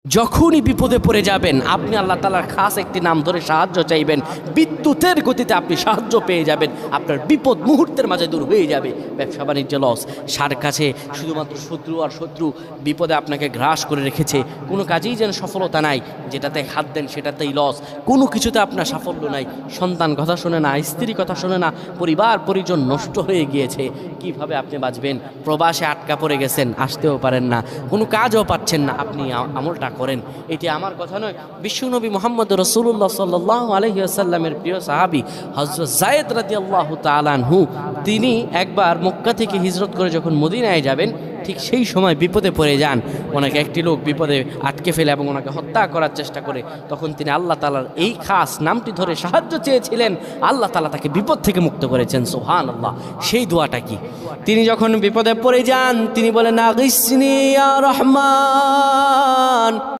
যখনই বিপদে পড়ে যাবেন আপনি আল্লাহ তাআলার খাস একটি নাম ধরে সাহায্য চাইবেন, বিদ্যুতের গতিতে আপনি সাহায্য পেয়ে যাবেন, আপনার বিপদ মুহূর্তের মাঝে দূর হয়ে যাবে। ব্যবসা বাণিজ্য লস, সার কাছে শুধুমাত্র শত্রু আর শত্রু, বিপদে আপনাকে গ্রাস করে রেখেছে, কোনো কাজেই যেন সফলতা নাই, যেটাতে হাত দেন সেটাতেই লস, কোনো কিছুতে আপনার সাফল্য নাই, সন্তান কথা শোনে না, স্ত্রী কথা শোনে না, পরিবার পরিজন নষ্ট হয়ে গিয়েছে, কিভাবে আপনি বাঁচবেন? প্রবাসে আটকা পড়ে গেছেন, আসতেও পারেন না, কোনো কাজও পাচ্ছেন না, আপনি আমলটা করেন। এটি আমার কথা নয়, বিশ্বনবী মুহাম্মদ রাসূলুল্লাহ সাল্লাল্লাহু আলাইহি ওয়াসাল্লামের প্রিয় সাহাবী হযরত যায়েদ রাদিয়াল্লাহু তাআলা আনহু, তিনি একবার মক্কা থেকে হিজরত করে যখন মদিনায় যাবেন, ঠিক সেই সময় বিপদে পড়ে যান। ওনাকে একটি লোক বিপদে আটকে ফেলে এবং ওনাকে হত্যা করার চেষ্টা করে। তখন তিনি আল্লাহ তাআলার এই খাস নামটি ধরে সাহায্য চেয়েছিলেন, আল্লাহ তাআলা তাকে বিপদ থেকে মুক্ত করেছেন। সুবহানাল্লাহ। সেই দোয়াটা কি? তিনি যখন বিপদে পড়ে যান তিনি বলেন, আগিসনি ইয়া রহমান।